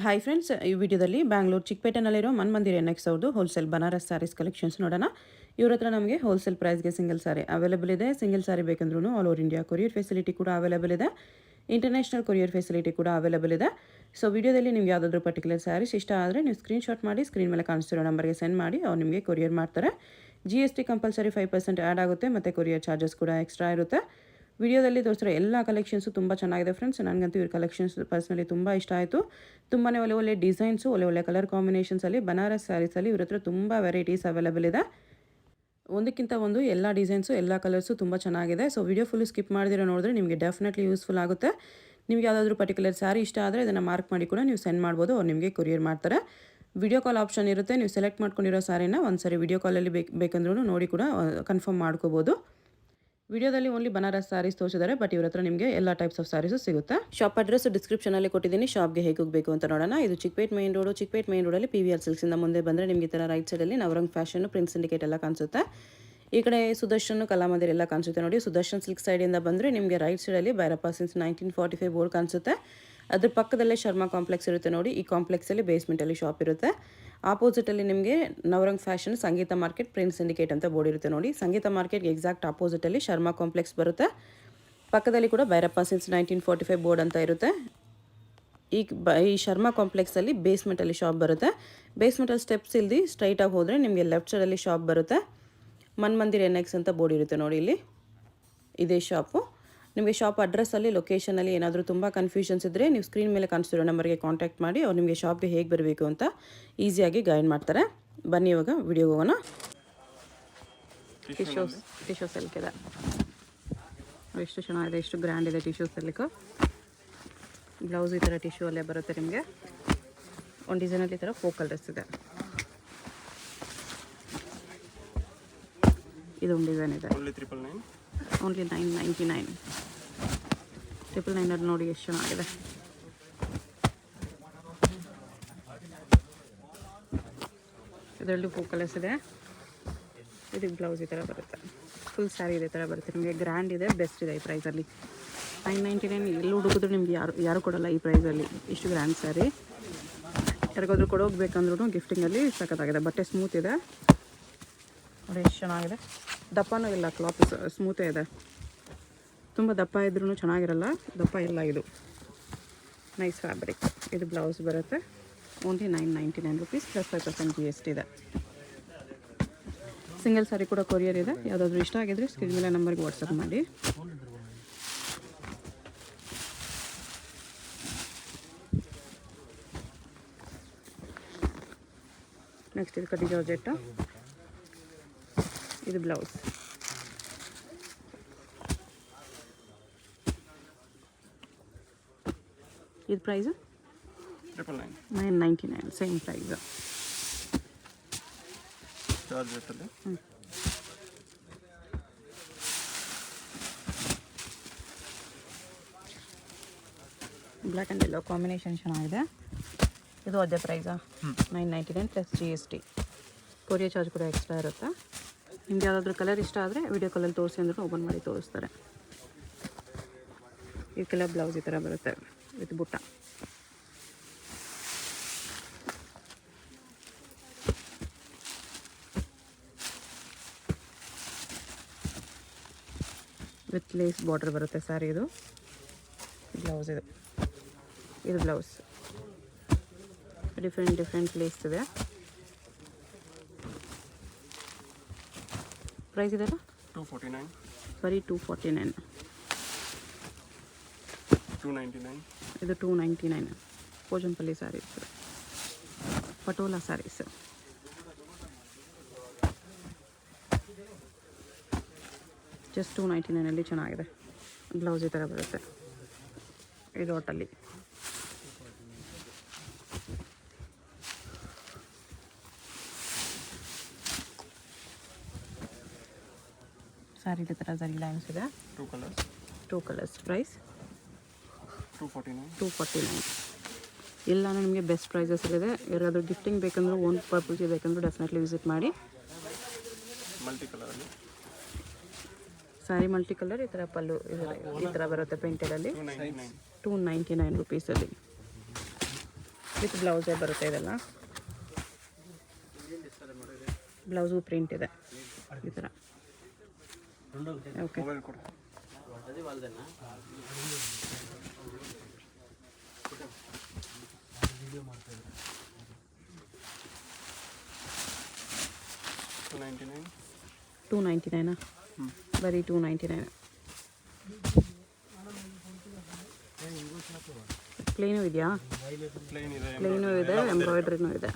Hi friends, ಈ ವಿಡಿಯೋದಲ್ಲಿ ಬ್ಯಾಂಗ್ಳೂರು ಚಿಕ್ಕಪೇಟೆನಲ್ಲಿರೋ ಮನ್ಮಂದಿರ NX ಅವ್ರದ್ದು ಹೋಲ್ಸೇಲ್ ಬನಾರಸ್ ಸ್ಯಾರೀಸ್ ಕಲೆಕ್ಷನ್ಸ್ ನೋಡೋಣ. ಇವ್ರ ಹತ್ರ ನಮಗೆ ಹೋಲ್ಸೇಲ್ ಪ್ರೈಸ್ಗೆ ಸಿಂಗಲ್ ಸಾರಿ ಅವೈಲೇಬಲ್ ಇದೆ. ಸಿಂಗಲ್ ಸಾರಿ ಬೇಕಂದ್ರೂ all over India courier facility ಕೂಡ ಅವೈಲೇಬಲ್ ಇದೆ. ಇಂಟರ್ನ್ಯಾಷನಲ್ ಕೊರಿಯರ್ ಫೆಸಿಲಿಟಿ ಕೂಡ ಅವೈಲೇಬಲ್ ಇದೆ. ಸೊ ವಿಡಿಯೋದಲ್ಲಿ ನಿಮ್ಗೆ ಯಾವುದಾದ್ರೂ ಪರ್ಟಿಕ್ಯುಲರ್ ಸ್ಯಾರೀಸ್ ಇಷ್ಟ ಆದರೆ ನೀವು ಸ್ಕ್ರೀನ್ಶಾಟ್ ಮಾಡಿ ಸ್ಕ್ರೀನ್ ಮೇಲೆ ಕಾಣಿಸ್ತಿರೋ ನಂಬರ್ಗೆ ಸೆಂಡ್ ಮಾಡಿ ಅವ್ರು ನಿಮಗೆ ಕೊರಿಯರ್ ಮಾಡ್ತಾರೆ. GST ಕಂಪಲ್ಸರಿ 5% ಆ್ಯಡ್ ಆಗುತ್ತೆ ಮತ್ತು ಕೊರಿಯರ್ ಚಾರ್ಜಸ್ ಕೂಡ ಎಕ್ಸ್ಟ್ರಾ ಇರುತ್ತೆ. ವಿಡಿಯೋದಲ್ಲಿ ತೋರಿಸಿರೋ ಎಲ್ಲ ಕಲೆಕ್ಷನ್ಸು ತುಂಬ ಚೆನ್ನಾಗಿದೆ ಫ್ರೆಂಡ್ಸ್. ನನಗಂತೂ ಇವ್ರ ಕಲೆಕ್ಷನ್ಸ್ ಪರ್ಸ್ನಲಿ ತುಂಬ ಇಷ್ಟ ಆಯಿತು. ತುಂಬಾ ಒಳ್ಳೆ ಡಿಸೈನ್ಸು, ಒಳ್ಳೆ ಕಲರ್ ಕಾಂಬಿನೇಷನ್ಸಲ್ಲಿ ಬನಾರಸ್ ಸ್ಯಾರೀಸಲ್ಲಿ ಇವ್ರ ಹತ್ರ ತುಂಬ ವೆರೈಟೀಸ್ ಅವೈಲೇಬಲ್ ಇದೆ. ಒಂದಕ್ಕಿಂತ ಒಂದು ಎಲ್ಲ ಡಿಸೈನ್ಸು ಎಲ್ಲ ಕಲರ್ಸು ತುಂಬ ಚೆನ್ನಾಗಿದೆ. ಸೊ ವಿಡಿಯೋ ಫುಲ್ ಸ್ಕಿಪ್ ಮಾಡಿದಿರೋ ನೋಡಿದ್ರೆ ನಿಮಗೆ ಡೆಫಿನೆಟ್ಲಿ ಯೂಸ್ಫುಲ್ ಆಗುತ್ತೆ. ನಿಮ್ಗೆ ಯಾವುದಾದ್ರೂ ಪರ್ಟಿಕ್ಯುಲರ್ ಸ್ಯಾರಿ ಇಷ್ಟ ಆದರೆ ಇದನ್ನು ಮಾರ್ಕ್ ಮಾಡಿ ಕೂಡ ನೀವು ಸೆಂಡ್ ಮಾಡ್ಬೋದು, ಅವ್ರು ನಿಮಗೆ ಕೊರಿಯರ್ ಮಾಡ್ತಾರೆ. ವಿಡಿಯೋ ಕಾಲ್ ಆಪ್ಷನ್ ಇರುತ್ತೆ. ನೀವು ಸೆಲೆಕ್ಟ್ ಮಾಡ್ಕೊಂಡಿರೋ ಸ್ಯಾರಿನ ಒಂದ್ಸರಿ ವಿಡಿಯೋ ಕಾಲಲ್ಲಿ ಬೇಕಂದ್ರೂ ನೋಡಿ ಕೂಡ ಕನ್ಫರ್ಮ್ ಮಾಡ್ಕೋಬೋದು. ವಿಡಿಯೋದಲ್ಲಿ ಓನ್ಲಿ ಬನಾರಸ್ ಸ್ಯಾರೀಸ್ ತೋರಿಸಿದ್ದಾರೆ, ಬಟ್ ಇವ್ರ ಹತ್ರ ನಿಮಗೆ ಎಲ್ಲ ಟೈಪ್ಸ್ ಆಫ್ ಸ್ಯಾರೀಸು ಸಿಗುತ್ತೆ. ಶಾಪ್ ಅಡ್ರೆಸ್ ಡಿಸ್ಕ್ರಿಪ್ಷನಲ್ಲಿ ಕೊಟ್ಟಿದ್ದೀನಿ. ಶಾಪ್ಗೆ ಹೇಗೆ ಹೋಗಬೇಕು ಅಂತ ನೋಡೋಣ. ಇದು ಚಿಕ್ಕಪೇಟ್ ಮೇನ್ ರೋಡಲ್ಲಿ PVR ಸಿಲ್ಕ್ಸಿಂದ ಮುಂದೆ ಬಂದರೆ ನಿಮಗೆ ಈ ಥರ ರೈಟ್ ಸೈಡಲ್ಲಿ ನವರಂಗ್ ಫ್ಯಾಷನ್, ಪ್ರಿನ್ಸ್ ಸಿಂಡಿಕೇಟ್ ಎಲ್ಲ ಕಾಣಿಸುತ್ತೆ. ಈ ಕಡೆ ಸುದರ್ಶನ್, ಕಲಾಮಂದಿರ್ ಎಲ್ಲ ಕಾಣಿಸುತ್ತೆ ನೋಡಿ. ಸುದರ್ಶನ್ ಸಿಲ್ಕ್ ಸೈಡಿಂದ ಬಂದರೆ ನಿಮಗೆ ರೈಟ್ ಸೈಡಲ್ಲಿ ಭೈರಪ್ಪ ಸಿನ್ಸ್ 1945 ಬೋರ್ಡ್ ಕಾಣಿಸುತ್ತೆ. ಅದ್ರ ಪಕ್ಕದಲ್ಲೇ ಶರ್ಮಾ ಕಾಂಪ್ಲೆಕ್ಸ್ ಇರುತ್ತೆ ನೋಡಿ. ಈ ಕಾಂಪ್ಲೆಕ್ಸಲ್ಲಿ ಬೇಸ್ಮೆಂಟಲ್ಲಿ ಶಾಪ್ ಇರುತ್ತೆ. ಆಪೋಸಿಟಲ್ಲಿ ನಿಮಗೆ ನವರಂಗ್ ಫ್ಯಾಷನ್, ಸಂಗೀತ ಮಾರ್ಕೆಟ್, ಪ್ರಿನ್ಸ್ ಸಿಂಡಿಕೇಟ್ ಅಂತ ಬೋರ್ಡ್ ಇರುತ್ತೆ ನೋಡಿ. ಸಂಗೀತ ಮಾರ್ಕೆಟ್ಗೆ ಎಕ್ಸಾಕ್ಟ್ ಆಪೋಸಿಟಲ್ಲಿ ಶರ್ಮಾ ಕಾಂಪ್ಲೆಕ್ಸ್ ಬರುತ್ತೆ. ಪಕ್ಕದಲ್ಲಿ ಕೂಡ ಭೈರಪ್ಪ ಸಿನ್ಸ್ 1945 ಬೋರ್ಡ್ ಅಂತ ಇರುತ್ತೆ. ಈ ಶರ್ಮಾ ಕಾಂಪ್ಲೆಕ್ಸಲ್ಲಿ ಬೇಸ್ಮೆಂಟಲ್ಲಿ ಶಾಪ್ ಬರುತ್ತೆ. ಬೇಸ್ಮೆಂಟಲ್ಲಿ ಸ್ಟೆಪ್ಸ್ ಇಲ್ದಿ ಸ್ಟ್ರೈಟಾಗಿ ಹೋದರೆ ನಿಮಗೆ ಲೆಫ್ಟ್ ಸೈಡಲ್ಲಿ ಶಾಪ್ ಬರುತ್ತೆ. ಮನ್ಮಂದಿರ್ NX ಅಂತ ಬೋರ್ಡ್ ಇರುತ್ತೆ ನೋಡಿ. ಇಲ್ಲಿ ಇದೇ ಶಾಪು. ನಿಮಗೆ ಶಾಪ್ ಅಡ್ರೆಸ್ಸಲ್ಲಿ, ಲೊಕೇಶನಲ್ಲಿ ಏನಾದರೂ ತುಂಬ ಕನ್ಫ್ಯೂಷನ್ಸ್ ಇದ್ದರೆ ನೀವು ಸ್ಕ್ರೀನ್ ಮೇಲೆ ಕಾಣಿಸ್ತಿರೋ ನಂಬರ್ಗೆ ಕಾಂಟ್ಯಾಕ್ಟ್ ಮಾಡಿ ಅವ್ರು ನಿಮಗೆ ಶಾಪ್ಗೆ ಹೇಗೆ ಬರಬೇಕು ಅಂತ ಈಸಿಯಾಗಿ ಗೈಡ್ ಮಾಡ್ತಾರೆ. ಬನ್ನಿ ಇವಾಗ ವಿಡಿಯೋಗೆ ಹೋಗೋಣ. ಟಿಶ್ಯೂ ಸಿಲ್ಕ್ ಇದೆ. ಎಷ್ಟು ಚೆನ್ನಾಗಿದೆ, ಎಷ್ಟು ಗ್ರ್ಯಾಂಡ್ ಇದೆ ಟಿಶ್ಯೂ ಸಿಲ್ಕ್. ಬ್ಲೌಸ್ ಈ ಥರ ಟಿಶ್ಯೂ ಅಲ್ಲೇ ಬರುತ್ತೆ ನಿಮಗೆ. ಒಂದು ಡಿಸೈನಲ್ಲಿ ಈ ಥರ ಫೋಕಲ್ ಡ್ರೆಸ್ ಇದೆ. ಇದೊಂದು ಡಿಸೈನ್ ಇದೆ. ಓನ್ಲಿ 999. 999 ನೋಡಿ ಎಷ್ಟು ಚೆನ್ನಾಗಿದೆ. ಇದರಲ್ಲಿ ಕಲರ್ಸ್ ಇದೆ. ಇದಕ್ಕೆ ಬ್ಲೌಸ್ ಈ ಥರ ಬರುತ್ತೆ. ಫುಲ್ ಸ್ಯಾರಿ ಇದೇ ಥರ ಬರುತ್ತೆ ನಿಮಗೆ. ಗ್ರ್ಯಾಂಡ್ ಇದೆ, ಬೆಸ್ಟ್ ಇದೆ ಈ ಪ್ರೈಸಲ್ಲಿ. 999 ಎಲ್ಲಿ ಹುಡುಕಿದ್ರು ನಿಮ್ಗೆ ಯಾರು ಕೊಡೋಲ್ಲ ಈ ಪ್ರೈಸಲ್ಲಿ. ಇಷ್ಟು ಗ್ರ್ಯಾಂಡ್ ಸ್ಯಾರಿ ಯಾರಿಗಾದ್ರೂ ಕೊಡೋಗ್ಬೇಕಂದ್ರೂ ಗಿಫ್ಟಿಂಗಲ್ಲಿ ಸಖತ್ತಾಗಿದೆ. ಬಟ್ಟೆ ಸ್ಮೂತ್ ಇದೆ ನೋಡಿ, ಎಷ್ಟು ಚೆನ್ನಾಗಿದೆ. ದಪ್ಪನೂ ಇಲ್ಲ, ಕ್ಲಾತ್ ಸ್ಮೂತೇ ಇದೆ. ತುಂಬ ದಪ್ಪ ಇದ್ರೂ ಚೆನ್ನಾಗಿರಲ್ಲ, ದಪ್ಪ ಇಲ್ಲ. ಇದು ನೈಸ್ ಫ್ಯಾಬ್ರಿಕ್. ಇದು ಬ್ಲೌಸ್ ಬರುತ್ತೆ. ಓನ್ಲಿ 999 ರುಪೀಸ್ ಪ್ಲಸ್ 5% GST ಇದೆ. ಸಿಂಗಲ್ ಸಾರಿ ಕೂಡ ಕೊರಿಯರ್ ಇದೆ. ಯಾವುದಾದ್ರೂ ಇಷ್ಟ ಆಗಿದ್ರೆ ಸ್ಕ್ರೀನ್ ಮೇಲೆ ನಂಬರ್ಗೆ ವಾಟ್ಸಪ್ ಮಾಡಿ. ನೆಕ್ಸ್ಟ್ ಇದು ಕಡಿ ಜಾರ್ಜೆಟ್. ಇದು ಬ್ಲೌಸ್. ಇದು price 999, same price. Black and yellow combination ಚೆನ್ನಾಗಿದೆ. ಇದು ಅದೇ ಪ್ರೈಸಾ? 999 ಪ್ಲಸ್ GST. ಕೊರಿಯರ್ ಚಾರ್ಜ್ ಕೂಡ ಎಕ್ಸ್ಟ್ರಾ ಇರುತ್ತೆ. ನಿಮ್ಗೆ ಯಾವುದಾದ್ರೂ ಕಲರ್ ಇಷ್ಟ ಆದರೆ ವಿಡಿಯೋ ಕಾಲಲ್ಲಿ ತೋರಿಸಿ ಅಂದ್ರೂ ಓಪನ್ ಮಾಡಿ ತೋರಿಸ್ತಾರೆ. ಇದಕ್ಕೆಲ್ಲ ಬ್ಲೌಸ್ ಈ ಥರ ಬರುತ್ತೆ ವಿತ್ ಬುಟ್ಟ. ವಿತ್ ಲೇಸ್ ಬಾರ್ಡರ್ ಬರುತ್ತೆ ಸ್ಯಾರಿ. ಇದು ಬ್ಲೌಸ್. ಇದು ಬ್ಲೌಸ್. ಡಿಫ್ರೆಂಟ್ ಲೇಸ್ ಇದೆ. ಪ್ರೈಸ್ ಇದೆಲ್ಲ 249. ಸರಿ 249. 299. ಇದು 299. ಪೋಜಂಪಲ್ಲಿ ಸ್ಯಾರೀಸ್, ಪಟೋಲಾ ಸ್ಯಾರೀಸ್. ಜಸ್ಟ್ 299 ಚೆನ್ನಾಗಿದೆ. ಬ್ಲೌಸ್ ಈ ಥರ ಬರುತ್ತೆ. ಇದು ಒಟ್ಟಲ್ಲಿ ಸ್ಯಾರಿ ಈ ಥರ ಸರಿ ಲೈನ್ಸ್ ಇದೆ. 2 ಕಲರ್ಸ್. ಪ್ರೈಸ್ 249. ಎಲ್ಲನೂ ನಿಮಗೆ ಬೆಸ್ಟ್ ಪ್ರೈಸಸ್ಸಲ್ಲಿದೆ. ಯಾರಾದರೂ ಗಿಫ್ಟಿಂಗ್ ಬೇಕಂದ್ರೆ, ಓನ್ ಪರ್ಪಸ್ಗೆ ಬೇಕಂದ್ರೆ ಡೆಫಿನೆಟ್ಲಿ ವಿಸಿಟ್ ಮಾಡಿ. ಸ್ಯಾರಿ ಮಲ್ಟಿ ಕಲರ್, ಈ ಥರ ಪಲ್ಲು ಈ ಥರ ಬರುತ್ತೆ ಪ್ರಿಂಟೆಡಲ್ಲಿ. 299 ರುಪೀಸಲ್ಲಿ. ವಿತ್ ಬ್ಲೌಸೇ ಬರುತ್ತೆ ಇದೆಲ್ಲ. ಬ್ಲೌಸು ಪ್ರಿಂಟ್ ಇದೆ ಈ ಥರ. ಓಕೆ, ಮೊಬೈಲ್ ಕೊಡು. $299 ಬರೀ $299. ಪ್ಲೇನು ಇದೆಯಾ? ಪ್ಲೇನು ಇದೆ, ಎಂಬ್ರಾಯ್ಡ್ರಿನೂ ಇದೆ.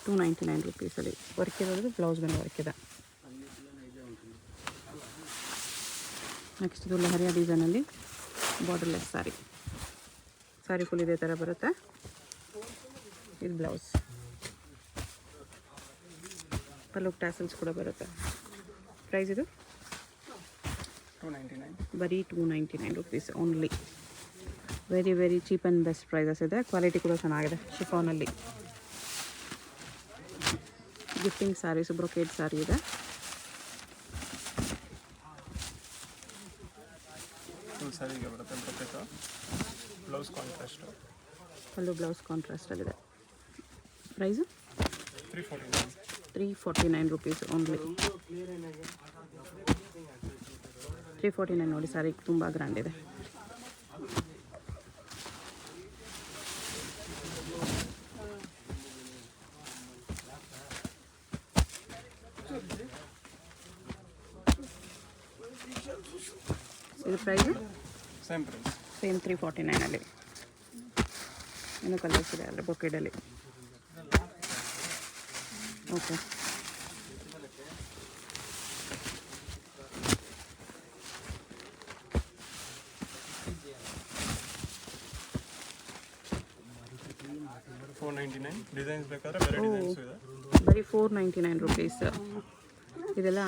$299 ವರ್ಕ್ ಇರೋದು, ಬ್ಲೌಸ್ ಮೇಲೆ ವರ್ಕ್ ಇದೆ. ನೆಕ್ಸ್ಟ್ ಇದು ಲಹರಿಯಾ ಡಿಸೈನಲ್ಲಿ ಬಾರ್ಡರ್ಲೆಸ್ ಸ್ಯಾರಿ ಫುಲ್ ಇದೇ ಥರ ಬರುತ್ತೆ. ಇದು ಬ್ಲೌಸ್, ಪಲ್ಲು ಟ್ಯಾಸಲ್ಸ್ ಕೂಡ ಬರುತ್ತೆ. ಪ್ರೈಸ್ ಇದು $299 ಬರೀ $299 only. Very very cheap and best prices ಇದೆ. ಕ್ವಾಲಿಟಿ ಕೂಡ ಚೆನ್ನಾಗಿದೆ. ಶಿಫಾನಲ್ಲಿ ಗಿಫ್ಟಿಂಗ್ ಸ್ಯಾರೀಸ್, ಬ್ರೊಕೇಡ್ ಸ್ಯಾರಿ ಇದೆ. ಫುಲ್ ಸ್ಯಾರಿಗೆ ಬರುತ್ತೆ brocade. Blouse contrast. Pallu blouse ಕಾಂಟ್ರಾಸ್ಟಲ್ಲಿದೆ. Price $349 only. $349 ನೋಡಿ, ಸ್ಯಾರಿ ತುಂಬ ಗ್ರ್ಯಾಂಡ್ ಇದೆ. ಇದು ಪ್ರೈಸು ಸೇಮ್ ಪ್ರೈಸ್, ಸೇಮ್ $349. ಇನ್ನೂ ಕಲರ್ಸ್ ಇದೆ ಅಲ್ಲ ಬೊಕೆಡಲ್ಲಿ. ಓಕೆ, $499. ಡಿಸೈನ್ಸ್ ಬೇಕಾದ್ರೆ ಬೇರೆ ಡಿಸೈನ್ಸ್ ಇದೆ. ಬರೀ $499. ಇದೆಲ್ಲ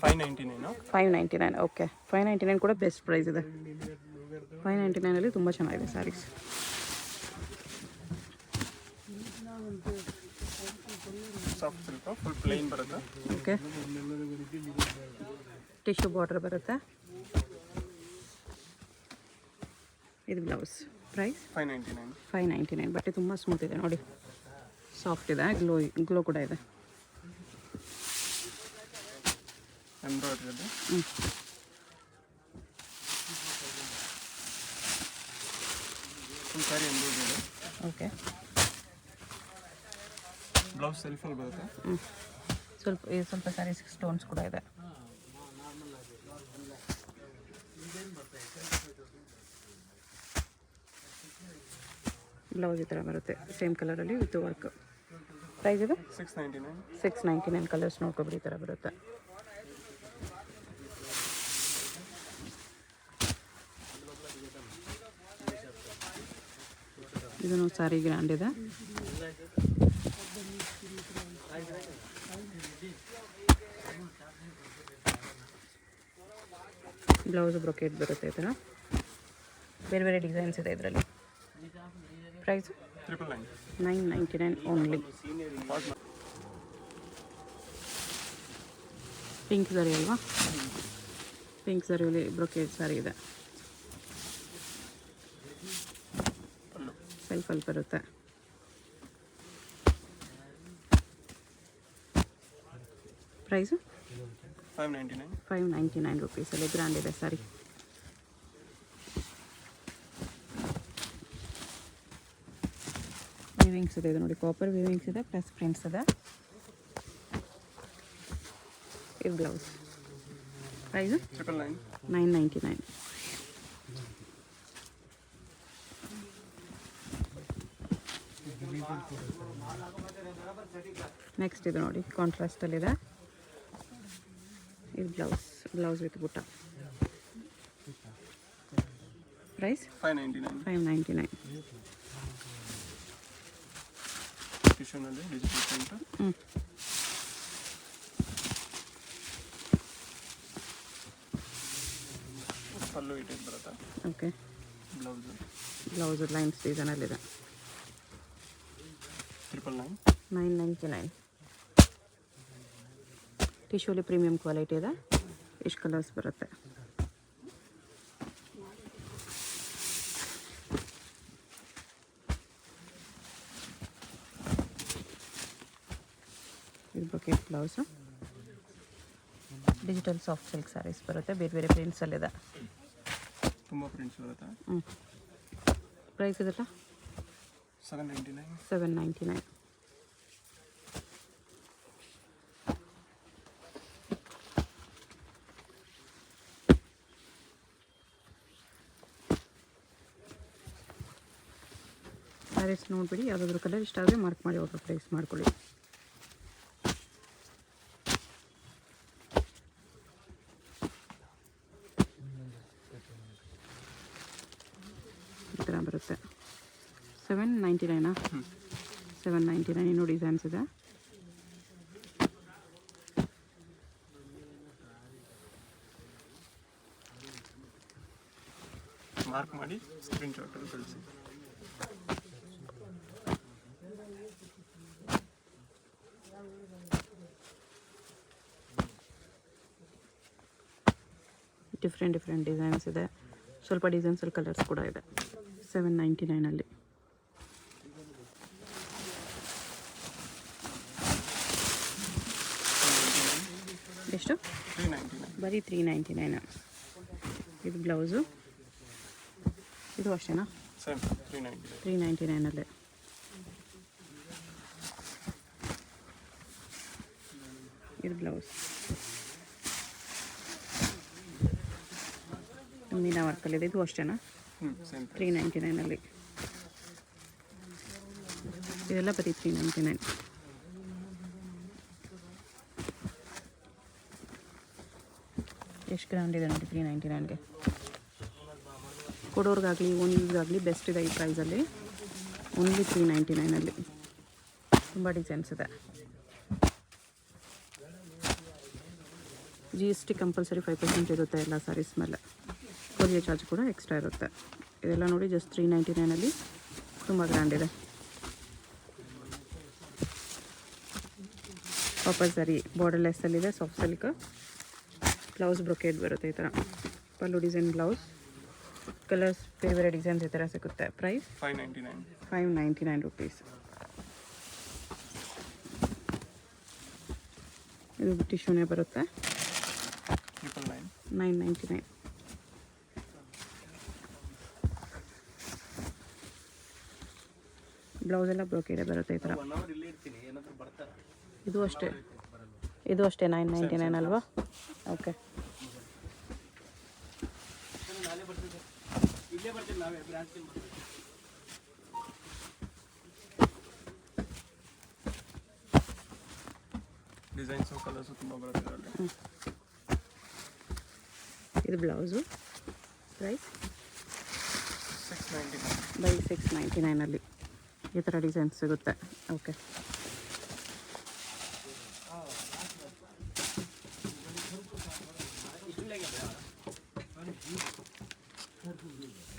$599. $599. ಓಕೆ, $599 ಕೂಡ ಬೆಸ್ಟ್ ಪ್ರೈಸ್ ಇದೆ. $599 ತುಂಬ ಚೆನ್ನಾಗಿದೆ sarees. Soft silk, full plain ಬರುತ್ತೆ. ಓಕೆ, ಟಿಶ್ಯೂ ಬಾರ್ಡರ್ ಬರುತ್ತೆ. ಇದು ಬ್ಲೌಸ್. ಪ್ರೈಸ್ $599. $599. ಬಟ್ಟೆ ತುಂಬ ಸ್ಮೂತ್ ಇದೆ ನೋಡಿ, ಸಾಫ್ಟ್ ಇದೆ, ಗ್ಲೋ ಕೂಡ ಇದೆ. ಎಂಬ್ರಾಯ್ಡ್ರಿ ಇದೆ. ಫುಲ್ ಸ್ಯಾರಿ ಎಂಬ್ರಾಯ್ಡ್ರಿ ಇದೆ. ಓಕೆ, ಬ್ಲೌಸ್ ಸೆಲ್ಫಲ್ಲಿ ಬರುತ್ತೆ. ಸ್ವಲ್ಪ ಸ್ಯಾರೀಸ್ ಸ್ಟೋನ್ಸ್ ಕೂಡ ಇದೆ. ಬ್ಲೌಸ್ ಈ ಥರ ಬರುತ್ತೆ, ಸೇಮ್ ಕಲರಲ್ಲಿ ವಿತ್ ವರ್ಕ್. ಪ್ರೈಸ್ ಇದೆ $699. $699. ಕಲರ್ಸ್ ನೋಡ್ಕೊಬಿಡಿ, ಈ ಥರ ಬರುತ್ತೆ. ಇದನ್ನು ಸ್ಯಾರಿ ಗ್ರ್ಯಾಂಡ್ ಇದೆ. ಬ್ಲೌಸ್ ಬ್ರೊಕೇಟ್ ಬರುತ್ತೆ ಈ ಥರ. ಬೇರೆ ಬೇರೆ ಡಿಸೈನ್ಸ್ ಇದೆ ಇದರಲ್ಲಿ. Price $999 only. ಪಿಂಕ್ ಸ್ಯಾರಿ ಅಲ್ವಾ? ಪಿಂಕ್ ಸ್ಯಾರಿಯಲ್ಲಿ ಬ್ರೊಕೇಟ್ ಸ್ಯಾರಿ ಇದೆ. ಸೆಲ್ಫಲ್ಲಿ ಬರುತ್ತೆ. ಪ್ರೈಸು $599 ಅಲ್ಲಿ ಗ್ರ್ಯಾಂಡ್ ಇದೆ ಸ್ಯಾರಿ. ವಿವಿಂಗ್ಸ್ ಇದೆ, ಇದು ನೋಡಿ ಕಾಪರ್ ವಿವಿಂಗ್ಸ್ ಇದೆ, ಪ್ಲಸ್ ಪ್ರಿಂಟ್ಸ್ ಇದೆ. ಇದು ಬ್ಲೌಸ್. ಪ್ರೈಸು $999. ನೆಕ್ಸ್ಟ್ ಇದು ನೋಡಿ ಕಾಂಟ್ರಾಸ್ಟಲ್ಲಿದೆ. ಇದು ಬ್ಲೌಸ್ ವಿತ್ ಬುಟ್ಟ. ಪ್ರೈಸ್ $599. ಟಿಶ್ಯೂನಲ್ಲಿ ಡಿಜಿಟಲ್ ಪ್ರಿಂಟ್. ಪಲ್ಲು ಇಟ್ಟಿದ್ದು ಬರುತ್ತೆ. ಓಕೆ, ಬ್ಲೌಸ್ ಲೈನ್ಸ್ ಡಿಸೈನಲ್ಲಿದೆ. $999. ಟಿಶ್ಯೂಲಿ ಪ್ರೀಮಿಯಂ ಕ್ವಾಲಿಟಿ ಇದೆ. ಇಷ್ಟು ಕಲರ್ಸ್ ಬರುತ್ತೆ. ಇದು brocade blouse. Digital soft silk sarees ಬರುತ್ತೆ, ಬೇರೆ ಬೇರೆ ಪ್ರಿಂಟ್ಸಲ್ಲಿದೆ. ತುಂಬ ಪ್ರಿಂಟ್ಸ್ ಬರುತ್ತೆ. ಪ್ರೈಸ್ ಇದೆಲ್ಲ $799. ಸ್ಯಾರೀಸ್ ನೋಡಿಬಿಡಿ, ಯಾವುದಾದ್ರೂ ಕಲರ್ ಇಷ್ಟ ಆದರೆ ಮಾರ್ಕ್ ಮಾಡಿ ಆರ್ಡರ್ ಪ್ಲೇಸ್ ಮಾಡ್ಕೊಳ್ಳಿ. ಈ ಥರ ಬರುತ್ತೆ. $799. $799 ಇನ್ನೂ ಡಿಸೈನ್ಸ್ ಇದೆ. ಮಾರ್ಕ್ ಮಾಡಿ ಸ್ಕ್ರೀನ್ ಶಾಟ್ ಕಳಿಸಿ. ಡಿಫ್ರೆಂಟ್ ಡಿಸೈನ್ಸ್ ಇದೆ, ಸ್ವಲ್ಪ ಡಿಸೈನ್ಸಲ್ಲಿ ಕಲರ್ಸ್ ಕೂಡ ಇದೆ. $799. ಎಷ್ಟು? ಬರೀ $399. ಇದು ಬ್ಲೌಸು, ಇದು ಅಷ್ಟೇನಾ? $399. ಇದು ಬ್ಲೌಸ್ ಮೀನಾ ವರ್ಕಲ್ಲಿದೆ, ಇದು ಅಷ್ಟೇನಾ? $399. ಇದೆಲ್ಲ ಬರೀ $399. ಎಷ್ಟು ಗ್ರ್ಯಾಂಡ್ ಇದೆ ನೋಡಿ. $399ಗೆ ಕೊಡೋರ್ಗಾಗಲಿ ಓನ್ ಯೂಸ್ಗಾಗಲಿ ಬೆಸ್ಟ್ ಇದೆ ಈ ಪ್ರೈಸಲ್ಲಿ. ಓನ್ಲಿ $399. ತುಂಬ ಡಿಸೈನ್ಸ್ ಇದೆ. GST ಕಂಪಲ್ಸರಿ 5% ಇರುತ್ತೆ ಎಲ್ಲ ಸ್ಯಾರೀಸ್ ಮೇಲೆ. ಕೊರಿಯರ್ ಚಾರ್ಜ್ ಕೂಡ ಎಕ್ಸ್ಟ್ರಾ ಇರುತ್ತೆ. ಇದೆಲ್ಲ ನೋಡಿ ಜಸ್ಟ್ $399. ತುಂಬ ಗ್ರ್ಯಾಂಡ್ ಇದೆ. ವಾಪಸ್ ಸರಿ ಬಾರ್ಡರ್ಲೆಸ್ಸಲ್ಲಿದೆ, ಸಾಫ್ಟ್ ಸಿಲ್ಕ್. ಬ್ಲೌಸ್ ಬ್ರೊಕೇಟ್ ಬರುತ್ತೆ ಈ ಥರ. ಪಲ್ಲು ಡಿಸೈನ್ ಬ್ಲೌಸ್, ಕಲರ್ಸ್ ಬೇರೆ ಬೇರೆ ಡಿಸೈನ್ಸ್ ಈ ಥರ ಸಿಗುತ್ತೆ. Price $599 rupees. ಇದು ಟಿಶ್ಯೂನೇ ಬರುತ್ತೆ. $999. ಬ್ಲೌಸ್ ಎಲ್ಲ ಬ್ರೋಕೆಡ್ ಬರುತ್ತೆ ಈ ಥರ. ಇದು ಅಷ್ಟೇ $999 ಅಲ್ವಾ? ಓಕೆ. ಡಿಸೈನ್ಸ್ ಕಲರ್ಸ್ ತುಂಬ ಬರುತ್ತೆ. ಇದು ಬ್ಲೌಸು. ಪ್ರೈಸ್ $699. ಬೈ $699 ಈ ಥರ ಡಿಸೈನ್ಸ್ ಸಿಗುತ್ತೆ. ಓಕೆ.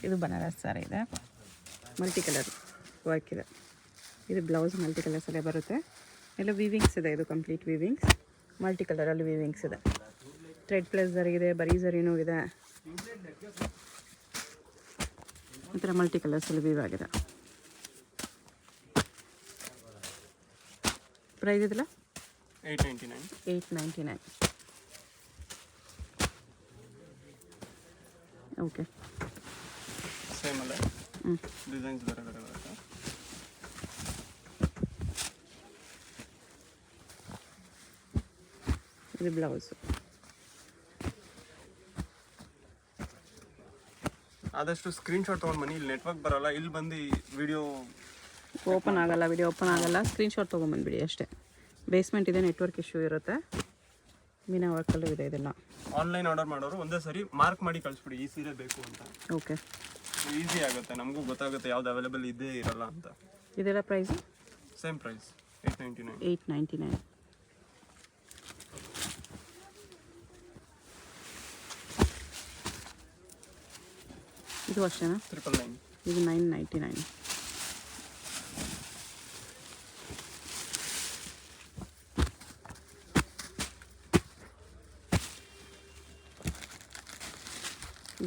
ಇದು ಬನಾರಸ್ ಸಾರಿ ಇದೆ, ಮಲ್ಟಿ ಕಲರ್ ವರ್ಕ್ ಇದೆ. ಇದು ಬ್ಲೌಸ್ ಮಲ್ಟಿ ಕಲರ್ಸಲ್ಲೇ ಬರುತ್ತೆ. ಎಲ್ಲ ವೀವಿಂಗ್ಸ್ ಇದೆ, ಇದು ಕಂಪ್ಲೀಟ್ ವೀವಿಂಗ್ಸ್. ಮಲ್ಟಿ ಕಲರಲ್ಲಿ ವೀವಿಂಗ್ಸ್ ಇದೆ. ಥ್ರೆಡ್ ಪ್ಲಸ್ ಝರಿ ಇದೆ, ಬರೀ ಝರಿನೂ ಇದೆ. ಈ ಥರ ಮಲ್ಟಿ ಕಲರ್ಸಲ್ಲಿ ವೀವ್ ಆಗಿದೆ. ಪ್ರೈಸ್ ಇದೆಲ್ಲ $899. ಓಕೆ. ಸೇಮ್ ಅಲ್ಲ, ಡಿಸೈನ್ಸ್ ಬೇರೆ ಬೇರೆ ಬರುತ್ತೆ. ಇದು ಬ್ಲೌಸು. ಆದಷ್ಟು ಸ್ಕ್ರೀನ್ ಶಾಟ್ ತೊಗೊಂಡು ಬನ್ನಿ. ಇಲ್ಲಿ ನೆಟ್ವರ್ಕ್ ಬರಲ್ಲ, ಇಲ್ಲಿ ಬಂದು ವಿಡಿಯೋ ಓಪನ್ ಆಗಲ್ಲ. ಸ್ಕ್ರೀನ್ ಶಾಟ್ ತೊಗೊಂಬಂದ್ಬಿಡಿ ಅಷ್ಟೇ. ಬೇಸ್ಮೆಂಟ್ ಇದೆ, ನೆಟ್ವರ್ಕ್ ಇಶ್ಯೂ ಇರುತ್ತೆ. ಮೀನಾ ವರ್ಕಲ್ಲೂ ಇದೆ. ಇದೆಲ್ಲ ಆನ್ಲೈನ್ ಆರ್ಡರ್ ಮಾಡೋರು ಒಂದೇ ಸರಿ ಮಾರ್ಕ್ ಮಾಡಿ ಕಳಿಸ್ಬಿಡಿ, ಈ ಸೀರೆ ಬೇಕು ಅಂತ. ಓಕೆ. ಈಸಿ ಆಗುತ್ತೆ, ನಮಗೂ ಗೊತ್ತಾಗುತ್ತೆ ಯಾವ್ದು ಅವೈಲೇಬಲ್ ಇದೇ ಇರಲ್ಲ ಅಂತ. ಇದೆಲ್ಲ ಪ್ರೈಸು ಸೇಮ್ ಪ್ರೈಸ್ $899. ಇದು ಅಷ್ಟೇನಾ? $999. ಇದು $999.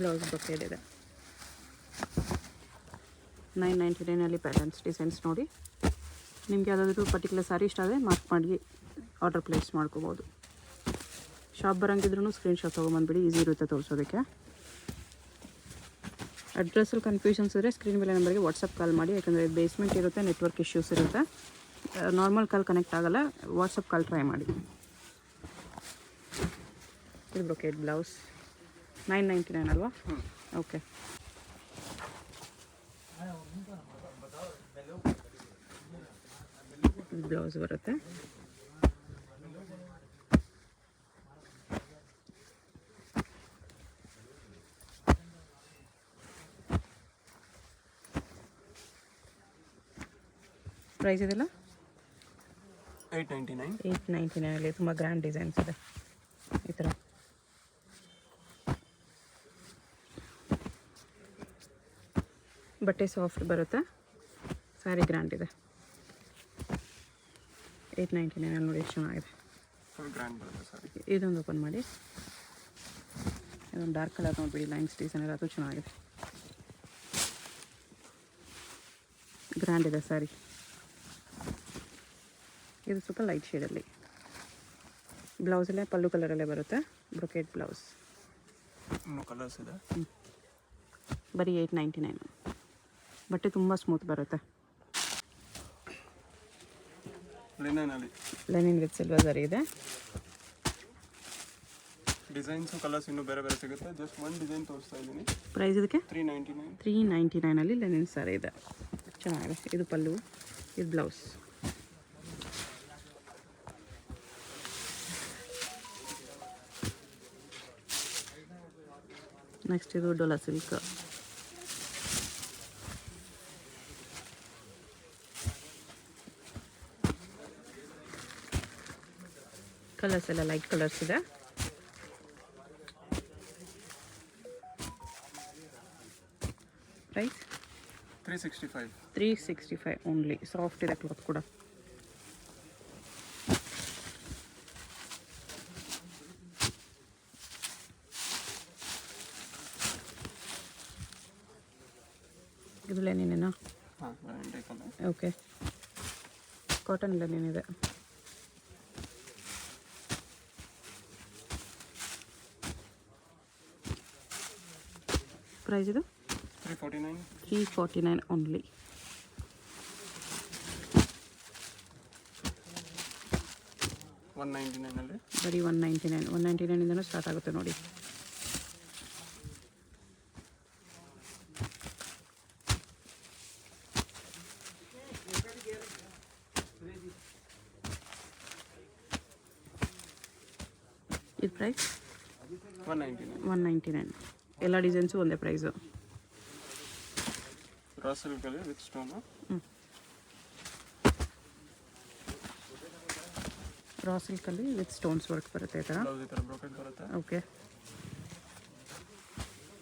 ಬ್ಲೌಸ್ ಬ್ರೊಕೇಡ್ ಇದೆ. $999 ಪ್ಯಾಟರ್ನ್ಸ್ ಡಿಸೈನ್ಸ್ ನೋಡಿ. ನಿಮ್ಗೆ ಯಾವುದಾದ್ರೂ ಪರ್ಟಿಕ್ಯುಲರ್ ಸ್ಯಾರಿ ಇಷ್ಟ ಆದರೆ ಮಾರ್ಕ್ ಮಾಡಿ ಆರ್ಡರ್ ಪ್ಲೇಸ್ ಮಾಡ್ಕೋಬೋದು. ಶಾಪ್ ಬರೋಂಗಿದ್ರೂ ಸ್ಕ್ರೀನ್ಶಾಟ್ ತೊಗೊಂಬಂದ್ಬಿಡಿ, ಈಸಿ ಇರುತ್ತೆ ತೋರಿಸೋದಕ್ಕೆ. ಅಡ್ರೆಸ್ಸಲ್ಲಿ ಕನ್ಫ್ಯೂಷನ್ಸ್ ಇದ್ದರೆ ಸ್ಕ್ರೀನ್ ಮೇಲೆ ನಂಬರ್ಗೆ ವಾಟ್ಸಪ್ ಕಾಲ್ ಮಾಡಿ, ಯಾಕಂದರೆ ಬೇಸ್ಮೆಂಟ್ ಇರುತ್ತೆ, ನೆಟ್ವರ್ಕ್ ಇಶ್ಯೂಸ್ ಇರುತ್ತೆ, ನಾರ್ಮಲ್ ಕಾಲ್ ಕನೆಕ್ಟ್ ಆಗಲ್ಲ, ವಾಟ್ಸಪ್ ಕಾಲ್ ಟ್ರೈ ಮಾಡಿ. ಇದು ಬ್ರೊಕೇಡ್ ಬ್ಲೌಸ್ 999 ಅಲ್ವಾ? ಓಕೆ. ಬ್ಲೌಸ್ ಬರುತ್ತೆ. ಪ್ರೈಸ್ ಇದೆಲ್ಲ 899 ತುಂಬ ಗ್ರ್ಯಾಂಡ್ ಡಿಸೈನ್ಸ್ ಇದೆ ಈ ಥರ. ಬಟ್ಟೆ ಸಾಫ್ಟ್ ಬರುತ್ತೆ, ಸ್ಯಾರಿ ಗ್ರ್ಯಾಂಡ್ ಇದೆ. 899 ನೋಡಿ ಎಷ್ಟು ಚೆನ್ನಾಗಿದೆ. ಇದೊಂದು ಓಪನ್ ಮಾಡಿ, ಇದೊಂದು ಡಾರ್ಕ್ ಕಲರ್ ನೋಡಿಬಿಡಿ, ಲೈನ್ಸ್ ಡಿಸೈನ್ ಎಲ್ಲ ಅದು ಚೆನ್ನಾಗಿದೆ, ಗ್ರ್ಯಾಂಡ್ ಇದೆ ಸ್ಯಾರಿ. ಇದು ಸ್ವಲ್ಪ ಲೈಟ್ ಶೇಡಲ್ಲಿ, ಬ್ಲೌಸಲ್ಲೇ ಪಲ್ಲು ಕಲರಲ್ಲೇ ಬರುತ್ತೆ, ಬ್ರೊಕೇಟ್ ಬ್ಲೌಸ್. ಕಲರ್ಸ್ ಇದೆ. ಬರೀ 899. ಬಟ್ಟೆ ತುಂಬ ಸ್ಮೂತ್ ಬರುತ್ತೆ. ಲೆನಿನ್ ವಿತ್ ಸಿಲ್ವರ್ ಜರಿ ಇದೆ. ಡಿಸೈನ್ಸು ಕಲರ್ಸ್ ಇನ್ನೂ ಬೇರೆ ಬೇರೆ ಸಿಗುತ್ತೆ. ಜಸ್ಟ್ ಒಂದು ಡಿಸೈನ್ ತೋರಿಸ್ತಾ ಇದ್ದೀನಿ. ಪ್ರೈಸ್ ಇದಕ್ಕೆ 399. 399 ಲೆನಿನ್ ಸಾರಿ ಇದೆ, ಚೆನ್ನಾಗಿದೆ. ಇದು ಪಲ್ಲು, ಇದು ಬ್ಲೌಸ್. ನೆಕ್ಸ್ಟ್ ಇದು ಡೋಲಾ ಸಿಲ್ಕ್. ಕಲರ್ಸ್ ಎಲ್ಲ ಲೈಟ್ ಕಲರ್ಸ್ ಇದೆ. Price 365 only. ಸಾಫ್ಟ್ ಇದೆ ಕ್ಲಾತ್ ಕೂಡ. ಇದು ಲೆನಿನೇನಾ? ಓಕೆ, ಕಾಟನ್ ಲೆನಿನ್ ಇದೆ. ಪ್ರೈಸ್ ಇದು 349 ಓನ್ಲಿ. ಬರೀ 199 ಇಂದನೂ ಸ್ಟಾರ್ಟ್ ಆಗುತ್ತೆ ನೋಡಿ. ಇದು ಪ್ರೈಸ್ 199. ಎಲ್ಲ ಡಿಸೈನ್ಸು ಒಂದೇ ಪ್ರೈಸು. ರಾ ಸಿಲ್ಕಲ್ಲಿ ವಿತ್ ಸ್ಟೋನ್ಸ್ ವರ್ಕ್ ಬರುತ್ತೆ ಈ ಥರ. ಓಕೆ,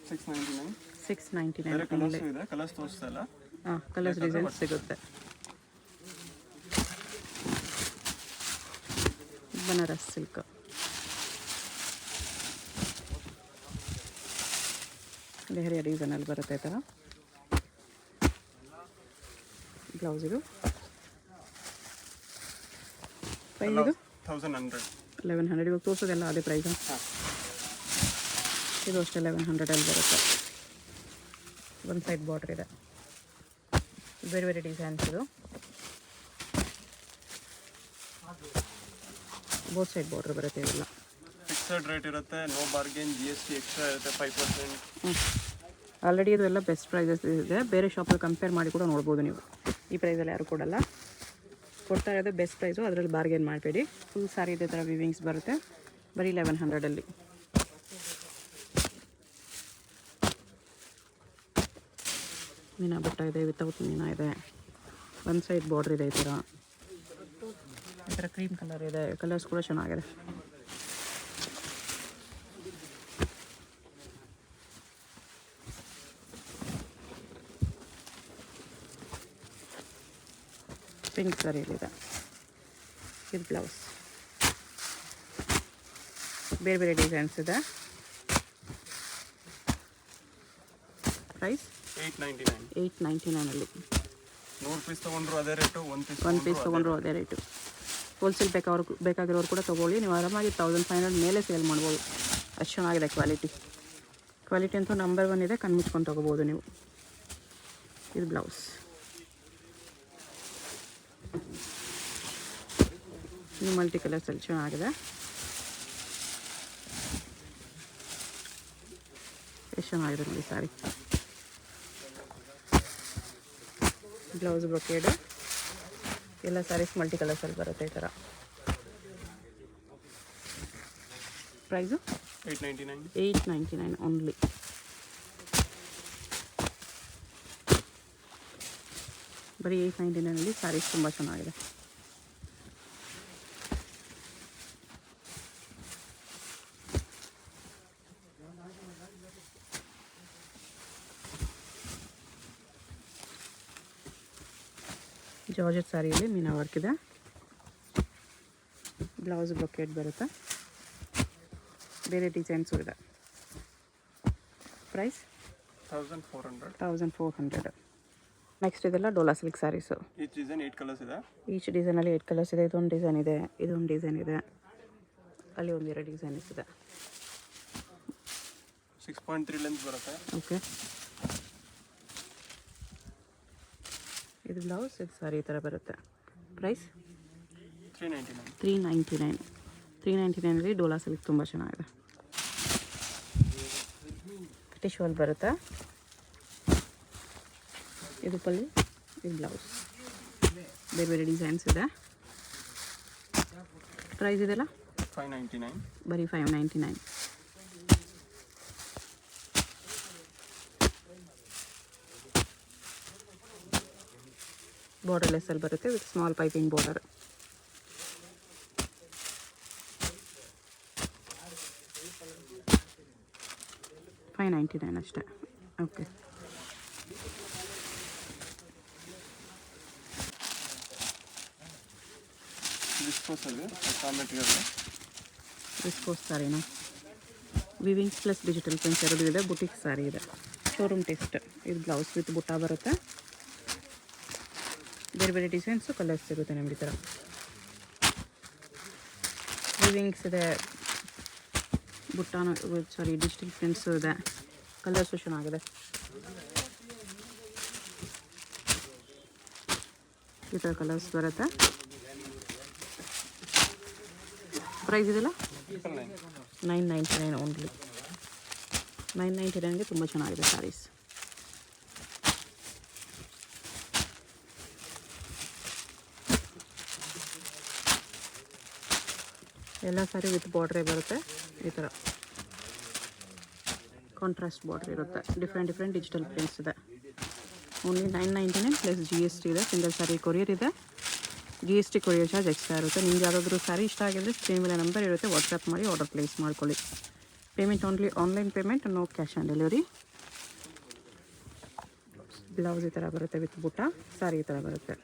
699. ಹಾಂ, ಕಲರ್ಸ್ ಡಿಸೈನ್ಸ್ ಸಿಗುತ್ತೆ. ಬನಾರಸ್ ಸಿಲ್ಕ್. ಲೆಹರಿಯ ಡಿಸೈನಲ್ಲಿ ಬರುತ್ತೆ ಈ ಥರ. ಬ್ಲೌಸ್ ಇದು. ಪ್ರೈಸ್ ಇದು 1100. ಇವಾಗ ತೋರಿಸೋದೆಲ್ಲ ಅದೇ ಪ್ರೈಸ್. ಇದು ಅಷ್ಟೇ 1100 ಬರುತ್ತೆ. ಒಂದು ಸೈಡ್ ಬಾರ್ಡ್ರ್ ಇದೆ, ಬೇರೆ ಬೇರೆ ಡಿಸೈನ್ಸ್ ಇದು. ಬೋತ್ ಸೈಡ್ ಬಾರ್ಡ್ರ್ ಬರುತ್ತೆ ಇವೆಲ್ಲ. ಫಿಕ್ಸೆಡ್ ರೇಟ್ ಇರುತ್ತೆ, ನೋ ಬಾರ್ಗೇನ್, GST ಎಕ್ಸ್ಟ್ರಾ ಇರುತ್ತೆ 5%. ಆಲ್ರೆಡಿ ಇದು ಎಲ್ಲ ಬೆಸ್ಟ್ ಪ್ರೈಸಸ್ ಇದೆ. ಬೇರೆ ಶಾಪಲ್ಲಿ ಕಂಪೇರ್ ಮಾಡಿ ಕೂಡ ನೋಡ್ಬೋದು ನೀವು. ಈ ಪ್ರೈಸಲ್ಲಿ ಯಾರು ಕೊಡಲ್ಲ, ಕೊಡ್ತಾ ಇರೋದು ಬೆಸ್ಟ್ ಪ್ರೈಸು, ಅದರಲ್ಲಿ ಬಾರ್ಗೇನ್ ಮಾಡಬೇಡಿ. ಫುಲ್ ಸ್ಯಾರಿ ಇದೇ ಥರ ವಿವಿಂಗ್ಸ್ ಬರುತ್ತೆ, ಬರೀ 1100. ಮೀನಾ ಬಟ್ಟ ಇದೆ, ವಿತೌಟ್ ಮೀನಾ ಇದೆ. ಒಂದು ಸೈಡ್ ಬಾರ್ಡ್ರ್ ಇದೆ ಈ ಥರ ಕ್ರೀಮ್ ಕಲರ್ ಇದೆ. ಕಲರ್ಸ್ ಕೂಡ ಚೆನ್ನಾಗಿದೆ. ಪಿಂಕ್ ಸರಿಯಲ್ಲಿದೆ. ಇದು ಬ್ಲೌಸ್. ಬೇರೆ ಬೇರೆ ಡಿಸೈನ್ಸ್ ಇದೆ. ಪ್ರೈಸ್ 899. 100 ಪೀಸ್ ತೊಗೊಂಡ್ರು ಅದೇ ರೇಟು, 1 ಪೀಸ್ ತೊಗೊಂಡ್ರು ಅದೇ ರೇಟು. ಹೋಲ್ಸೇಲ್ ಬೇಕಾಗಿರೋರು ಕೂಡ ತೊಗೊಳ್ಳಿ. ನೀವು ಆರಾಮಾಗಿ 1500 ಮೇಲೆ ಸೇಲ್ ಮಾಡ್ಬೋದು. ಅಷ್ಟು ಚೆನ್ನಾಗಿದೆ ಕ್ವಾಲಿಟಿ ಅಂತೂ ನಂಬರ್ 1 ಇದೆ. ಕಣ್ಣು ಮುಚ್ಕೊಂಡು ತೊಗೋಬೋದು ನೀವು. ಇದು ಬ್ಲೌಸ್. ಇದು ಮಲ್ಟಿ ಕಲರ್ಸಲ್ಲಿ ಚೆನ್ನಾಗಿದೆ. ಎಷ್ಟು ಚೆನ್ನಾಗಿದೆ ನೋಡಿ ಸಾರಿ. Blouse brocade. ಎಲ್ಲ ಸ್ಯಾರೀಸ್ ಮಲ್ಟಿ ಕಲರ್ಸಲ್ಲಿ ಬರುತ್ತೆ ಈ ಥರ. Price 899 only. ಬರೀ 899 ಸ್ಯಾರೀಸ್ ತುಂಬ ಚೆನ್ನಾಗಿದೆ. ಜಾರ್ಜೆಟ್ ಸ್ಯಾರಿಯಲ್ಲಿ ಮೀನಾ ವರ್ಕ್ ಇದೆ. ಬ್ಲೌಸ್ ಬ್ರೊಕೇಟ್ ಬರುತ್ತೆ. ಬೇರೆ ಡಿಸೈನ್ಸು ಇದೆ. ಪ್ರೈಸ್ 1400. ನೆಕ್ಸ್ಟ್ ಇದೆಲ್ಲ Dola silk sarees. Each design 8 colours ಇದೆ. ಈಚ್ ಡಿಸೈನಲ್ಲಿ 8 ಕಲರ್ಸ್ ಇದೆ. ಇದೊಂದು ಡಿಸೈನ್ ಇದೆ, ಇದೊಂದು ಡಿಸೈನ್ ಇದೆ, ಅಲ್ಲಿ ಒಂದು 2 ಡಿಸೈನ್ಸ್ ಇದೆ. 6.3 ಲೆಂತ್ ಬರುತ್ತೆ. ಓಕೆ. ಇದು ಬ್ಲೌಸ್, ಇದು ಸಾರಿ ಈ ಥರ ಬರುತ್ತೆ. ಪ್ರೈಸ್ 399 ಡೋಲಾ ಸಿಲ್ಕ್ ತುಂಬ ಚೆನ್ನಾಗಿದೆ. ಟಿಶ್ವಲ್ ಬರುತ್ತೆ. ಇದು ಪಲ್ಲಿ, ಇದು ಬ್ಲೌಸ್. ಬೇರೆ ಬೇರೆ ಡಿಸೈನ್ಸ್ ಇದೆ. ಪ್ರೈಸ್ ಇದೆಲ್ಲ 599. ಬರೀ 599. ಬಾರ್ಡರ್ಲೆಸ್ಸಲ್ಲಿ ಬರುತ್ತೆ ವಿತ್ ಸ್ಮಾಲ್ ಪೈಪಿಂಗ್ ಬಾರ್ಡರ್. $599 ಅಷ್ಟೇ. ಓಕೆ. ವಿಸ್ಕೋಸ್ ಸಾರಿನಾ? ವಿವಿಂಗ್ಸ್ ಪ್ಲಸ್ ಡಿಜಿಟಲ್ ಪ್ರಿಂಟ್ಸ್ ಎರಡು ಇದೆ. ಬುಟಿಕ್ ಸಾರಿ ಇದೆ. Showroom test. ಇದು ಬ್ಲೌಸ್ ವಿತ್ ಬುಟ್ಟ ಬರುತ್ತೆ. ಬೇರೆ ಬೇರೆ ಡಿಸೈನ್ಸು ಕಲರ್ಸ್ ಸಿಗುತ್ತೆ ನಿಮಗೆ ಈ ಥರ. ವಿವಿಂಗ್ಸ್ ಇದೆ, ಬುಟ್ಟಾನು ಡಿಜಿಟಲ್ ಪ್ರಿಂಟ್ಸು ಇದೆ. ಕಲರ್ಸು ಚೆನ್ನಾಗಿದೆ. ಈ ಥರ ಕಲರ್ಸ್ ಬರುತ್ತೆ. ಪ್ರೈಸ್ ಇದೆಲ್ಲ 999 ಓನ್ಲಿ. 999ಗೆ ತುಂಬ ಚೆನ್ನಾಗಿದೆ ಸ್ಯಾರೀಸ್. ಎಲ್ಲ ಸಾರಿ ವಿತ್ ಬಾರ್ಡ್ರೇ ಬರುತ್ತೆ ಈ ಥರ. ಕಾಂಟ್ರಾಸ್ಟ್ ಬಾರ್ಡ್ರ್ ಇರುತ್ತೆ. ಡಿಫ್ರೆಂಟ್ ಡಿಜಿಟಲ್ ಪ್ರಿಂಟ್ಸ್ ಇದೆ. ಓನ್ಲಿ 999 ಪ್ಲಸ್ GST ಇದೆ. ಸಿಂಗಲ್ ಸಾರಿ ಕೊರಿಯರ್ ಇದೆ. GST ಕೊರಿಯರ್ ಚಾರ್ಜ್ ಎಕ್ಸ್ಟ್ರಾ ಇರುತ್ತೆ. ನಿಮ್ಗೆ ಯಾವುದಾದ್ರೂ ಸಾರಿ ಇಷ್ಟ ಆಗಿದ್ರೆ ಸ್ಕ್ರೀನ್ ಮೇಲೆ ನಂಬರ್ ಇರುತ್ತೆ, ವಾಟ್ಸಪ್ ಮಾಡಿ ಆರ್ಡರ್ ಪ್ಲೇಸ್ ಮಾಡ್ಕೊಳ್ಳಿ. Payment only online payment, no cash on delivery. Blouse ಈ ಥರ ಬರುತ್ತೆ ವಿತ್ ಬುಟ್ಟ. ಸಾರಿ ಈ ಥರ ಬರುತ್ತೆ.